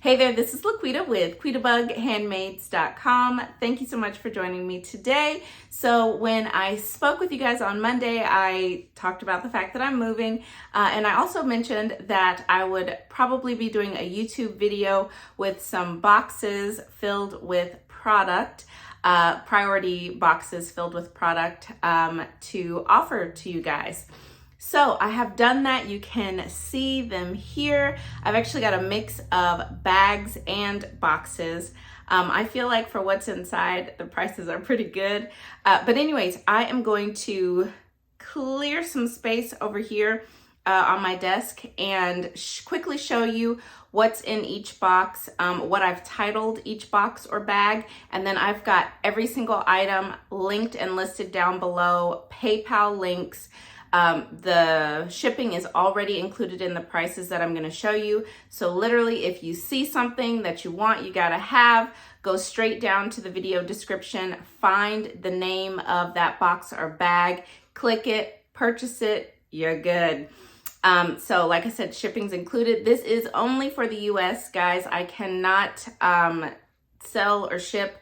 Hey there, this is LaQuita with QuitaBugHandmaids.com. Thank you so much for joining me today. So when I spoke with you guys on Monday, I talked about the fact that I'm moving, and I also mentioned that I would probably be doing a YouTube video with some boxes filled with product, priority boxes filled with product to offer to you guys. So I have done that. You can see them here. I've actually got a mix of bags and boxes. I feel like for what's inside, the prices are pretty good. But anyways, I am going to clear some space over here on my desk and quickly show you what's in each box, what I've titled each box or bag, and then I've got every single item linked and listed down below, PayPal links. The shipping is already included in the prices that I'm going to show you. So literally, if you see something that you want, you got to have, go straight down to the video description, find the name of that box or bag, click it, purchase it, you're good. So like I said, shipping's included. This is only for the US, guys. I cannot sell or ship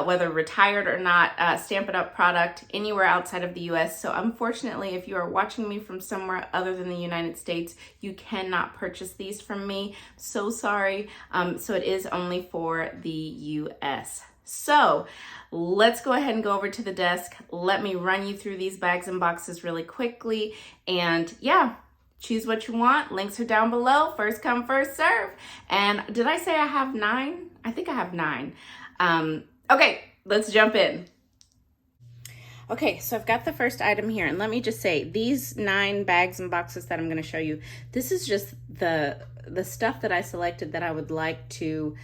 whether retired or not, Stampin' Up! Product anywhere outside of the US. So unfortunately, if you are watching me from somewhere other than the United States, you cannot purchase these from me. So sorry. So it is only for the US. So let's go ahead and go over to the desk. Let me run you through these bags and boxes really quickly. And yeah, choose what you want. Links are down below. First come, first serve. And did I say I have 9? I think I have 9. Okay, let's jump in. Okay, so I've got the first item here, and let me just say, these 9 bags and boxes that I'm going to show you, this is just the stuff that I selected that I would like to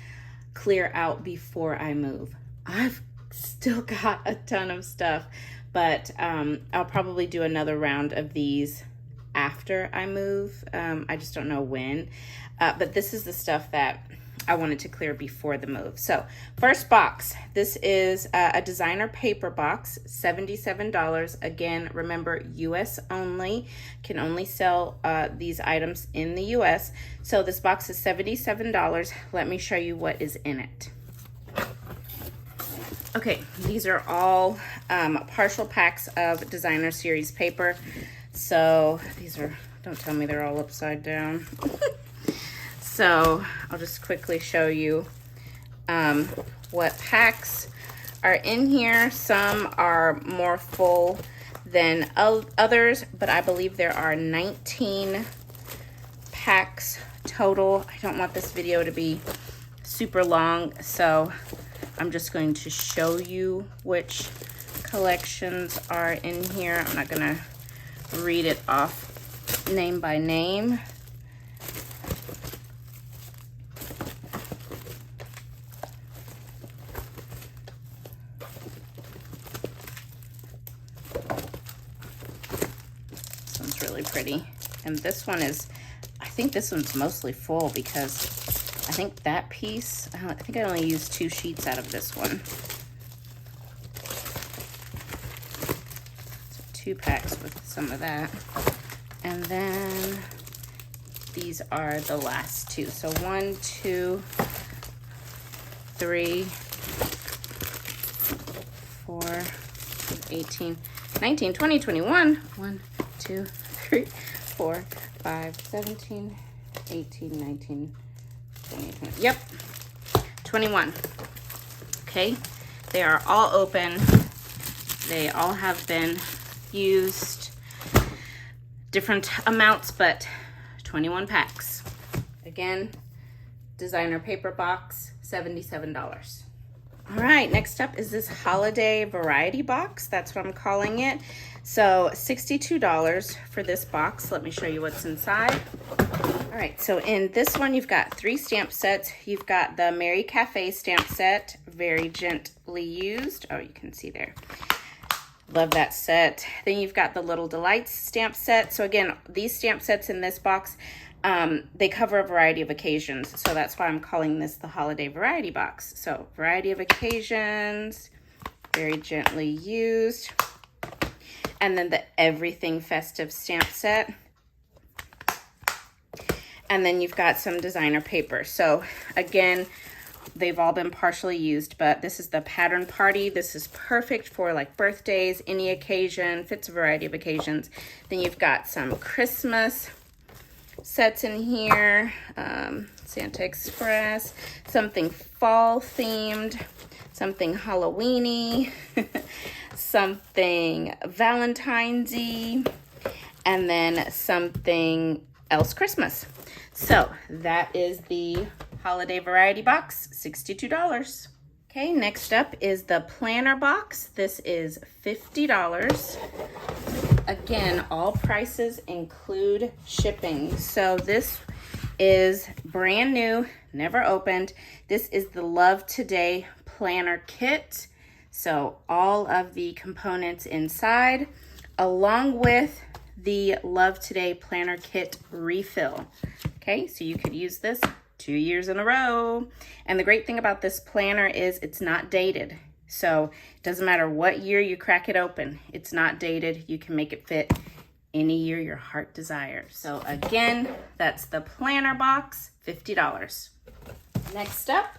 clear out before I move. I've still got a ton of stuff, but I'll probably do another round of these after I move. I just don't know when, but this is the stuff that I wanted to clear before the move. So first box, this is a designer paper box, $77. Again, remember, US only, can only sell these items in the US. So this box is $77. Let me show you what is in it. Okay, these are all partial packs of designer series paper. So these are, don't tell me they're all upside down. So I'll just quickly show you what packs are in here. Some are more full than others, but I believe there are 19 packs total. I don't want this video to be super long, so I'm just going to show you which collections are in here. I'm not gonna read it off name by name. Pretty. And this one is, I think this one's mostly full because I think that piece, I think I only used 2 sheets out of this one. So 2 packs with some of that. And then these are the last 2. So 1, 2, 3, 4, 18, 19, 20, 21. 1, 2, 3, 4, 5, 17, 18, 19, 20, 20. Yep, 21. Okay, they are all open. They all have been used, different amounts, but 21 packs. Again, designer paper box, $77. All right, next up is this holiday variety box. That's what I'm calling it. So $62 for this box. Let me show you what's inside. All right, so in this one, you've got 3 stamp sets. You've got the Merry Cafe stamp set, very gently used. Oh, you can see there. Love that set. Then you've got the Little Delights stamp set. So again, these stamp sets in this box, they cover a variety of occasions. So that's why I'm calling this the holiday variety box. So variety of occasions, very gently used. And then the Everything Festive stamp set. And then you've got some designer paper. So again, they've all been partially used, but this is the Pattern Party. This is perfect for like birthdays, any occasion, fits a variety of occasions. Then you've got some Christmas sets in here, Santa Express, something fall themed, something Halloween-y, something Valentine's-y, and then something else Christmas. So that is the Holiday Variety Box, $62. Okay, next up is the Planner Box. This is $50. Again, all prices include shipping. So this is brand new, never opened. This is the Love Today Planner Kit. So all of the components inside, along with the Love Today Planner Kit refill. Okay, so you could use this 2 years in a row. And the great thing about this planner is it's not dated. So it doesn't matter what year you crack it open, it's not dated. You can make it fit any year your heart desires. So again, that's the Planner Box, $50. Next up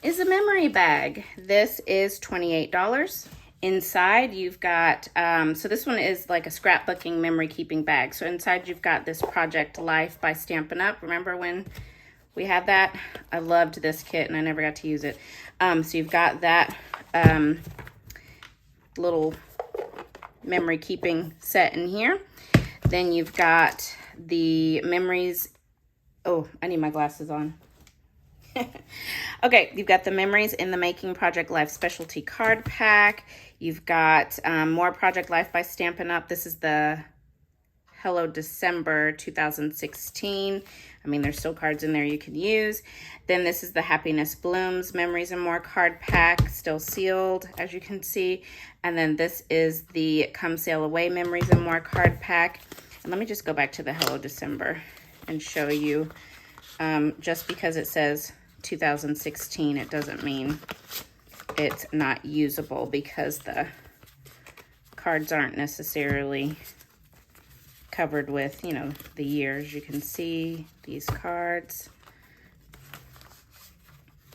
is a memory bag. This is $28. Inside you've got, so this one is like a scrapbooking memory keeping bag. So inside you've got this Project Life by Stampin' Up. Remember when we had that? I loved this kit and I never got to use it. So you've got that little memory keeping set in here. Then you've got the memories. Oh, I need my glasses on. Okay, you've got the Memories in the Making Project Life specialty card pack. You've got more Project Life by Stampin' Up. This is the Hello December 2016. I mean, there's still cards in there you can use. Then this is the Happiness Blooms Memories and More card pack, still sealed, as you can see. And then this is the Come Sail Away Memories and More card pack. And let me just go back to the Hello December and show you. Just because it says 2016, it doesn't mean it's not usable, because the cards aren't necessarily covered with, you know, the years. You can see these cards.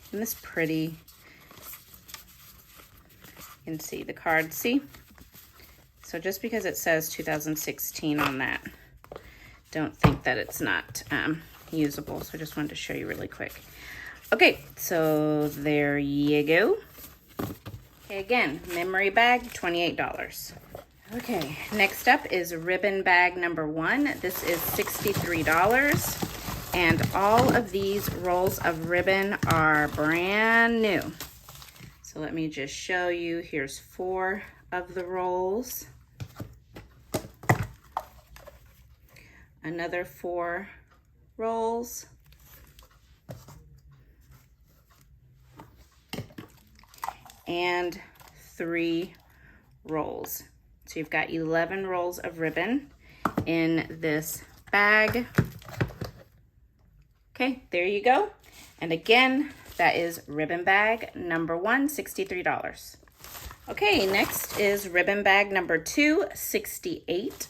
Isn't this pretty? You can see the cards, see? So just because it says 2016 on that, don't think that it's not usable. So I just wanted to show you really quick. Okay, so there you go. Okay, again, memory bag, $28. Okay, next up is ribbon bag number 1. This is $63. And all of these rolls of ribbon are brand new. So let me just show you. Here's 4 of the rolls. Another 4 rolls. And 3 rolls. So you've got 11 rolls of ribbon in this bag. Okay, there you go. And again, that is ribbon bag number 1, $63. Okay, next is ribbon bag number 2, $68.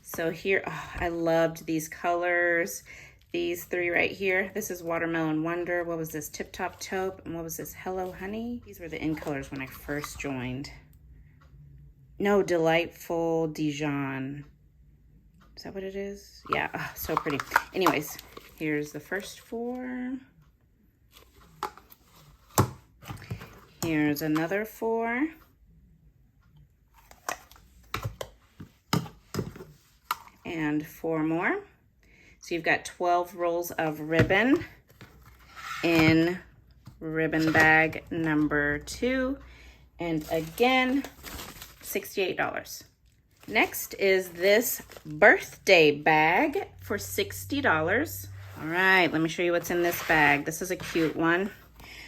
So here, oh, I loved these colors. These 3 right here. This is Watermelon Wonder. What was this? Tip Top Taupe. And what was this? Hello Honey. These were the in colors when I first joined. No, Delightful Dijon. Is that what it is? Yeah, oh, so pretty. Anyways, here's the first 4. Here's another 4. And 4 more. So you've got 12 rolls of ribbon in ribbon bag number 2. And again, $68. Next is this birthday bag for $60. All right, let me show you what's in this bag. This is a cute one.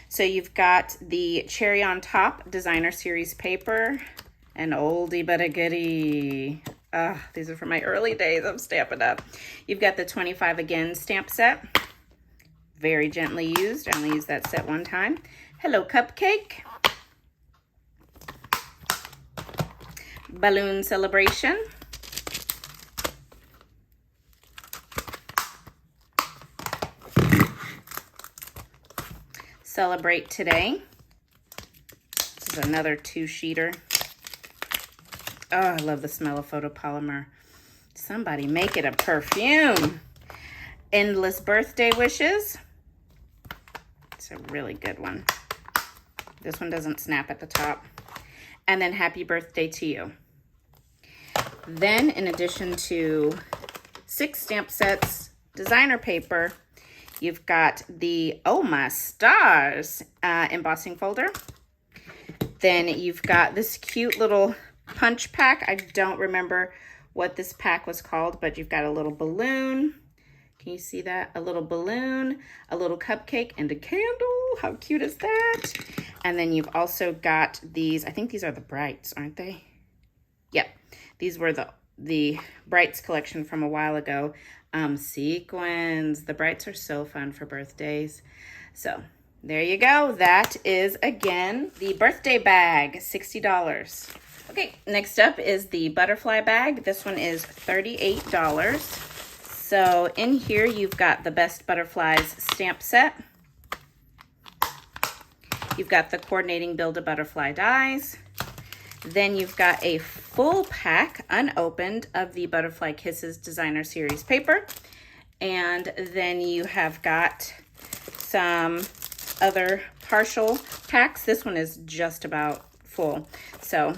So you've got the Cherry on Top Designer Series paper, an oldie but a goodie. These are from my early days of Stampin' Up. You've got the 25 Again stamp set. Very gently used. I only used that set 1 time. Hello Cupcake. Balloon Celebration. celebrate today. This is another 2-sheeter. Oh, I love the smell of photopolymer. Somebody make it a perfume. Endless birthday wishes. It's a really good one. This one doesn't snap at the top. And then happy birthday to you. Then, in addition to 6 stamp sets, designer paper, you've got the Oh My Stars embossing folder. Then you've got this cute little punch pack. I don't remember what this pack was called, but you've got a little balloon. Can you see that? A little balloon, a little cupcake, and a candle. How cute is that? And then you've also got these, I think these are the Brights, aren't they? Yep. These were the Brights collection from a while ago. Sequins. The Brights are so fun for birthdays. So there you go. That is, again, the birthday bag, $60. Okay, next up is the butterfly bag. This one is $38. So in here, you've got the Best Butterflies stamp set. You've got the coordinating Build-A-Butterfly dies. Then you've got a full pack, unopened, of the Butterfly Kisses Designer Series paper. And then you have got some other partial packs. This one is just about full. So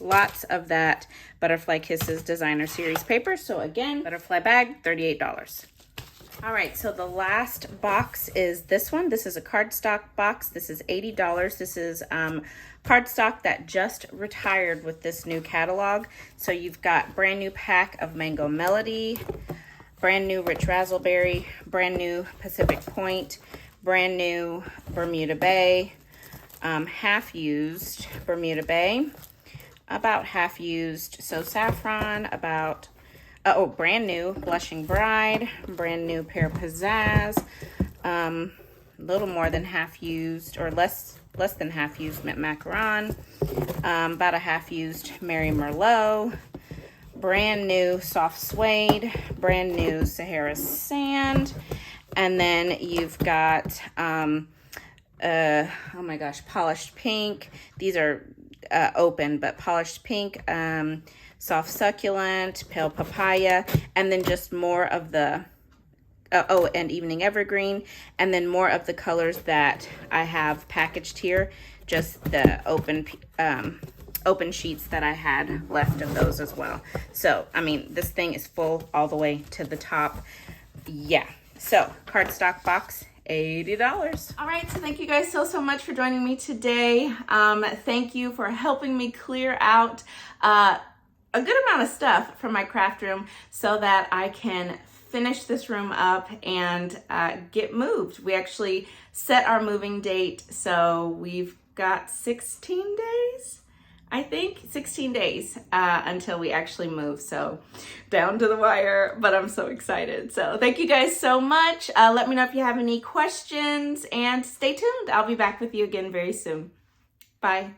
lots of that Butterfly Kisses Designer Series paper. So again, butterfly bag, $38. All right, so the last box is this one. This is a cardstock box. This is $80. This is cardstock that just retired with this new catalog. So you've got brand new pack of Mango Melody, brand new Rich Razzleberry, brand new Pacific Point, brand new Bermuda Bay, half used Bermuda Bay, about half used So Saffron, about brand new Blushing Bride, brand new Pear Pizzazz, a little more than half used, or less than half used Mint Macaron, about a half used Mary Merlot, brand new Soft Suede, brand new Sahara Sand, and then you've got oh my gosh, Polished Pink. These are open, but Polished Pink, Soft Succulent, Pale Papaya, and then just more of the, and Evening Evergreen, and then more of the colors that I have packaged here, just the open sheets that I had left of those as well. So, I mean, this thing is full all the way to the top. Yeah, so cardstock box, $80. All right, so thank you guys so much for joining me today. Thank you for helping me clear out a good amount of stuff from my craft room so that I can finish this room up and get moved. We actually set our moving date, so we've got 16 days, I think, 16 days until we actually move. So down to the wire, but I'm so excited. So thank you guys so much. Let me know if you have any questions and stay tuned. I'll be back with you again very soon. Bye.